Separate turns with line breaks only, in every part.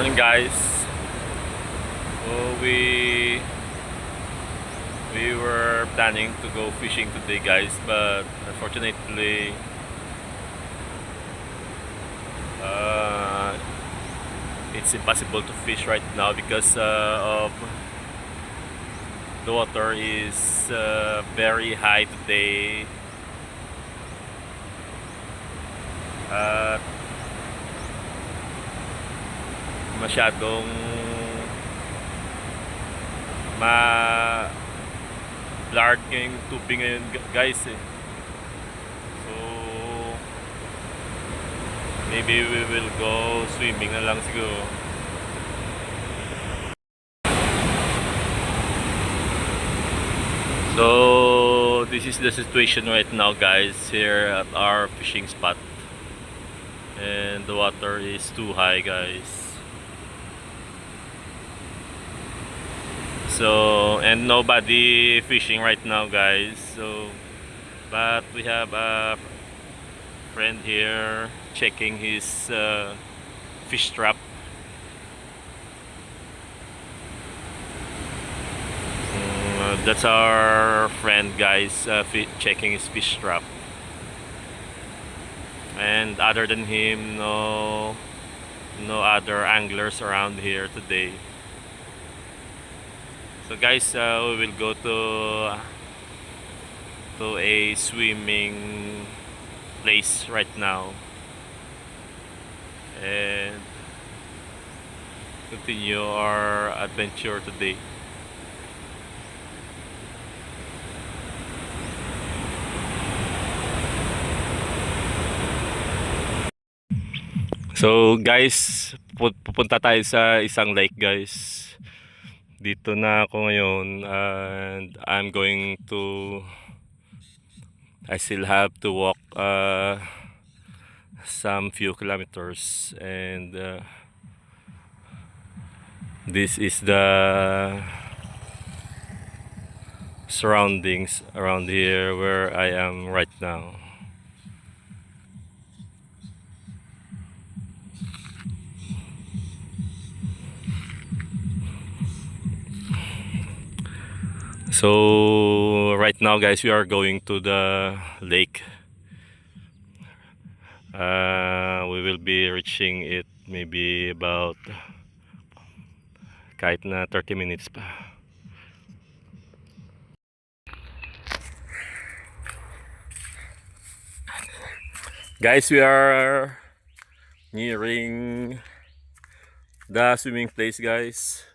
Morning guys. So we were planning to go fishing today guys, but unfortunately uh, it's impossible to fish right now because of the water is very high today. At masyadong large yung tubig ngayon guys eh. So maybe we will go swimming na lang siguro. So this is the situation right now guys here at our fishing spot, and the water is too high guys. So and nobody fishing right now guys. So but we have a friend here checking his fish trap. That's our friend guys, checking his fish trap. And other than him, no other anglers around here today. So guys, we will go to a swimming place right now and continue our adventure today. So guys, pupunta tayo sa isang lake guys. Dito na ako ngayon, and I still have to walk some few kilometers, and this is the surroundings around here where I am right now. So right now guys, we are going to the lake. We will be reaching it maybe about kahit na 30 minutes pa. Guys, we are nearing the swimming place guys.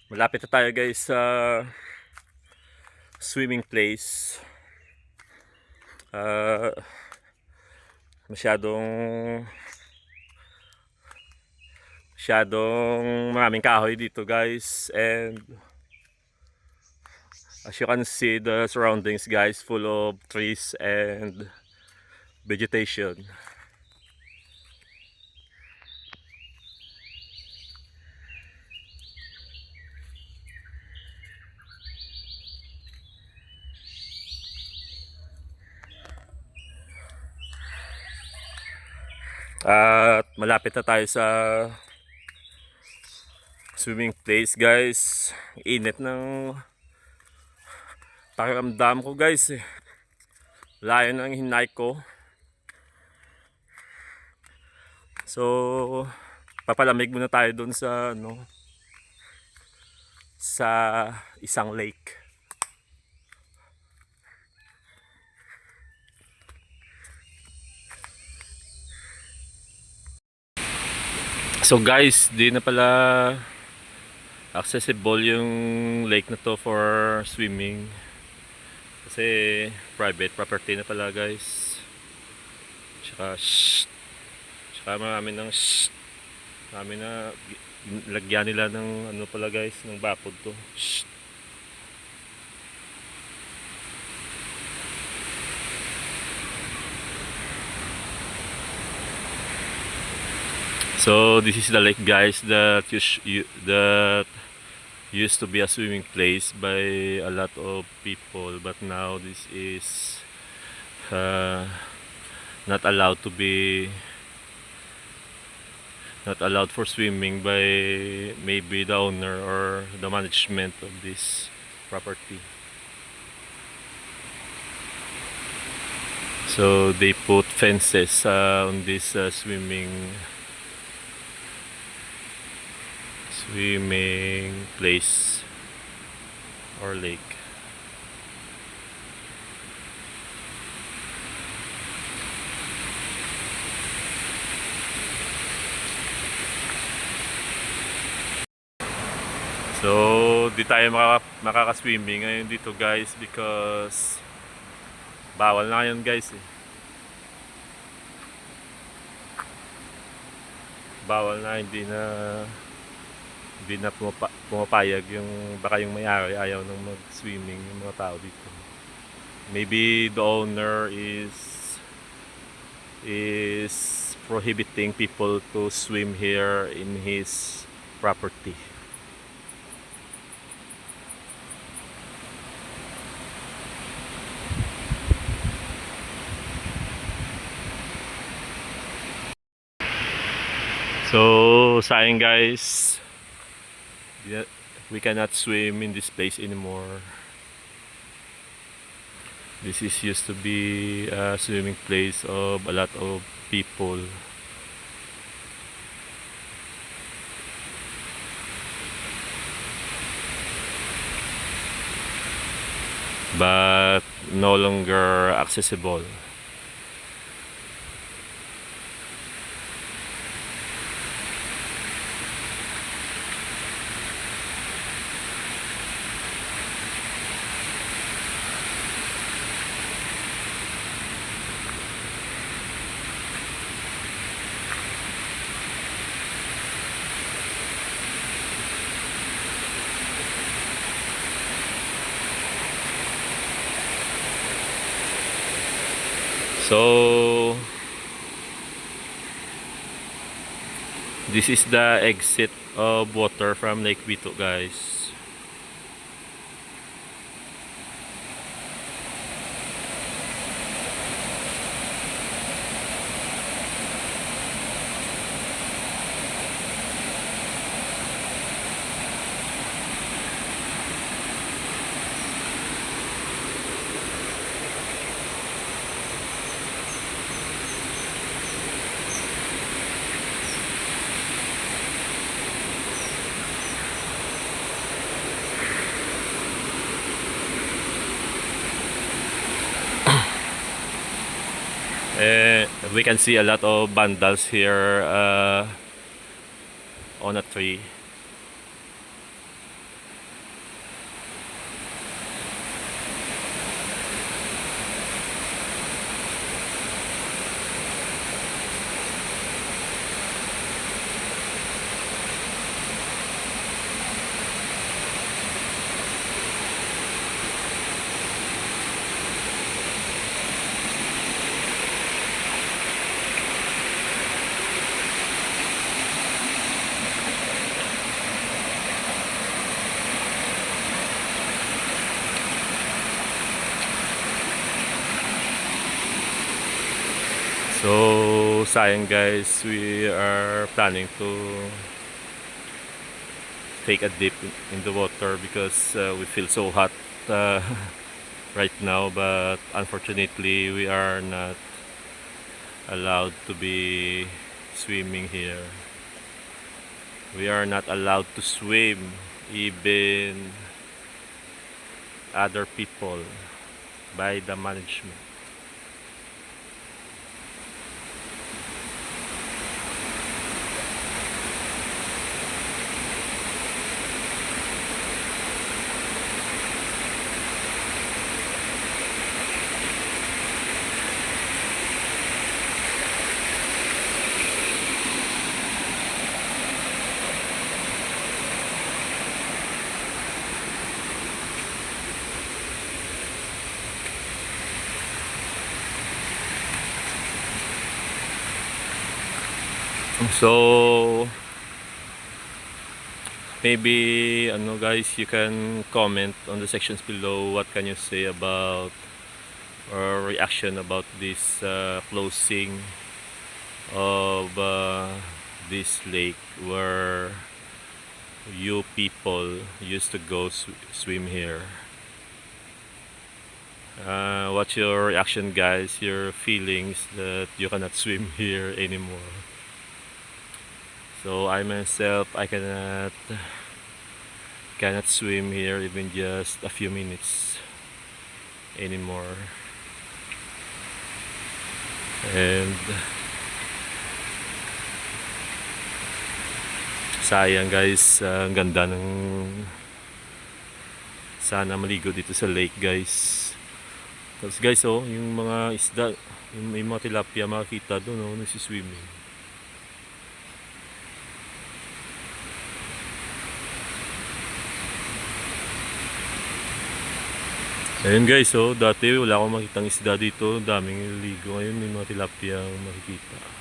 Malapit na tayo guys sa swimming place. Masyadong maraming kahoy dito guys, and as you can see the surroundings guys, full of trees and vegetation. At malapit na tayo sa swimming place guys. Init ng pakiramdam ko guys eh. Layo ng hinay ko. So papalamig muna tayo dun sa sa isang lake. So guys, di na pala accessible yung lake na to for swimming kasi private property na pala guys. Tsaka marami na lagyan nila ng ano pala guys, ng bakod to. So this is the lake guys that used to be a swimming place by a lot of people, but now this is not allowed to be not allowed for swimming by maybe the owner or the management of this property. So they put fences on this swimming place or lake. So di tayo makaka-swimming ngayon dito guys because bawal na ngayon guys eh. Bawal na, hindi na pumapayag yung baka yung may-ari ayaw nang mag-swimming yung mga tao dito. Maybe the owner is prohibiting people to swim here in his property. So sayang guys, we cannot swim in this place anymore. This is used to be a swimming place of a lot of people. But no longer accessible. So this is the exit of water from Lake Vito guys. We can see a lot of vandals here on a tree. So sayang guys, we are planning to take a dip in the water because we feel so hot right now, but unfortunately we are not allowed to be swimming here. We are not allowed to swim even other people by the management. So maybe ano guys, you can comment on the sections below what can you say about or reaction about this closing of this lake where you people used to go swim here. What's your reaction, guys? Your feelings that you cannot swim here anymore? So I myself, I cannot swim here even just a few minutes anymore. And sayang, guys, ang ganda ng, sana maligo dito sa lake, guys. Tapos guys, oh, yung mga isda, yung mga tilapia makikita doon, oh, nagsiswimming. Ayun guys, oh, dati wala akong makitang isda dito, daming ligo. Ngayon may mga tilapia ang makikita.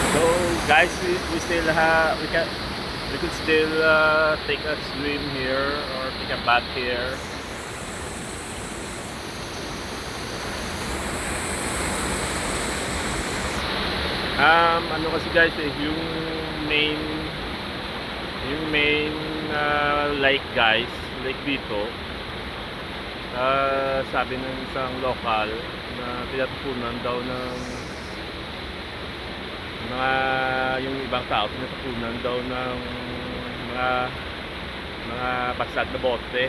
So guys, we still have we could still take a swim here or take a bath here. Ano kasi guys, yung main lake guys, lake dito, sabi ng isang local na pinatupunan daw ng mga, yung ibang tao pinatupunan daw ng mga basag na bote,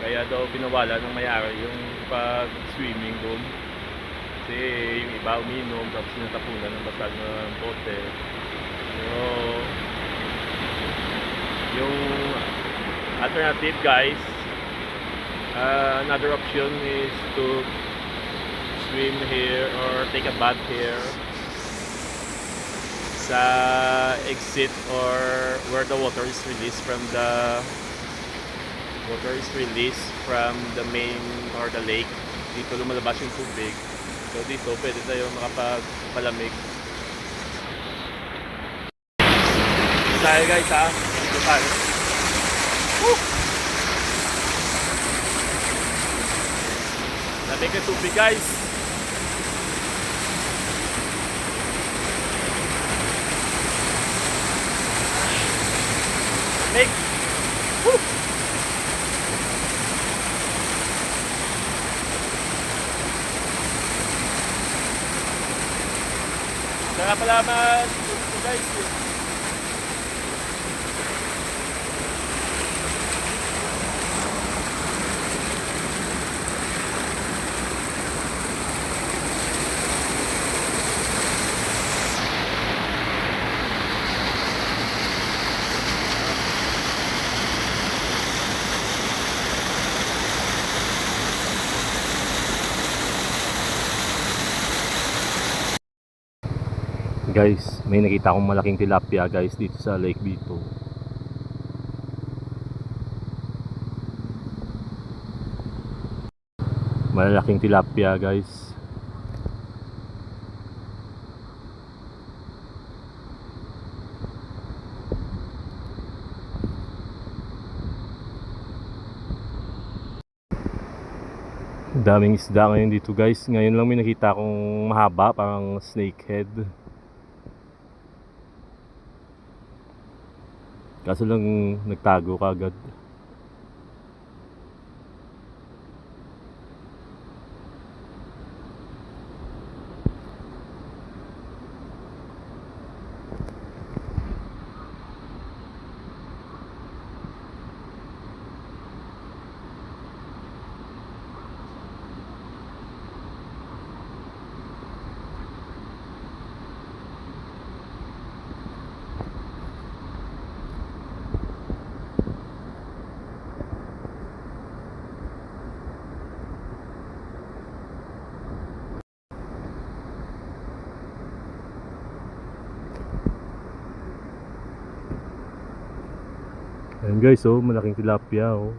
kaya daw binawalan ng may-ari yung pag-swimming doon. Kasi yung iba uminom tapos sinatapunan ng basag na bote. So yung alternative guys, another option is to swim here or take a bath here sa exit or where the water is released from the main or the lake. Dito lumalabas yung tubig. So dito pwede tayo makapagpalamig. Tayo guys ha. Dito tayo. Woo! Lamig yung tubig guys. Lamig. Woo! Saka pala guys. Guys, may nakita akong malaking tilapia guys dito sa lake dito. Malalaking tilapia guys. Daming isda ngayon dito guys. Ngayon lang may nakita akong mahaba, parang snakehead. Kaso lang nagtago kagad. Ayan guys, oh, malaking tilapia, oh.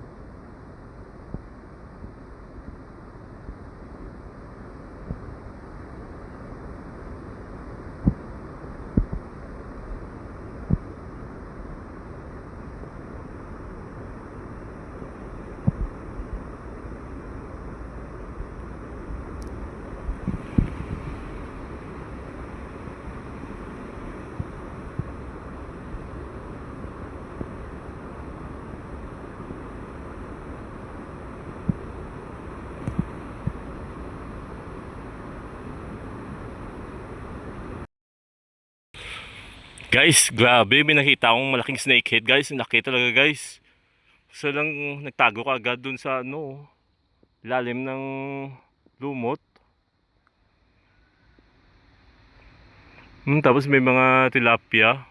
Guys, grabe, may nakita akong malaking snakehead, guys. Laki talaga, guys. So lang nagtago ka agad dun sa ano, lalim ng lumot. Tapos may mga tilapia.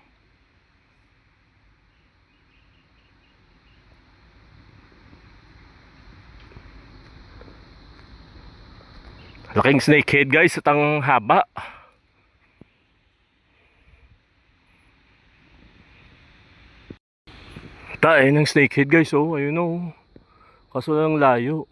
Laking snakehead, guys, at ang haba. Tae ng snakehead, guys, oh, ayun, oh. Kaso lang layo.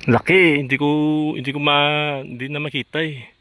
Laki, hindi na makita eh.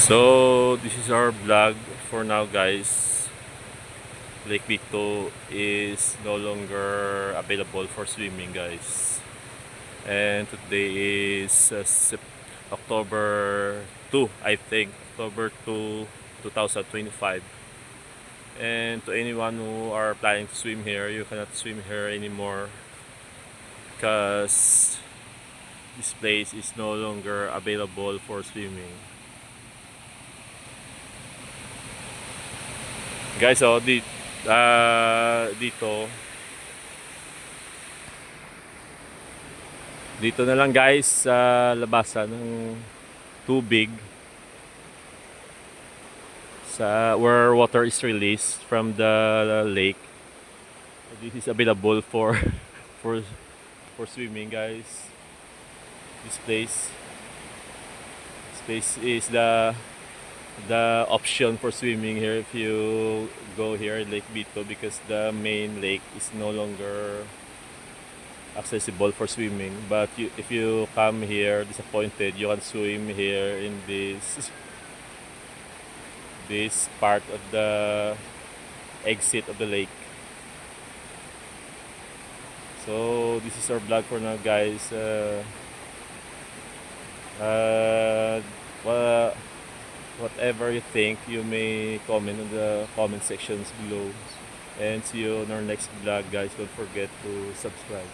So this is our vlog for now, guys. Lake Bicto is no longer available for swimming, guys. And today is October 2, I think. October 2, 2025. And to anyone who are planning to swim here, you cannot swim here anymore because this place is no longer available for swimming. Guys, oh, dito na lang, guys, sa labasan ng tubig sa where water is released from the lake. This is available for for swimming, guys. This place is the option for swimming here if you go here Lake Bito, because the main lake is no longer accessible for swimming. But if you come here disappointed, you can swim here in this part of the exit of the lake. So this is our vlog for now, guys. Uh, wha- whatever you think, you may comment in the comment sections below. And see you on our next vlog, guys. Don't forget to subscribe.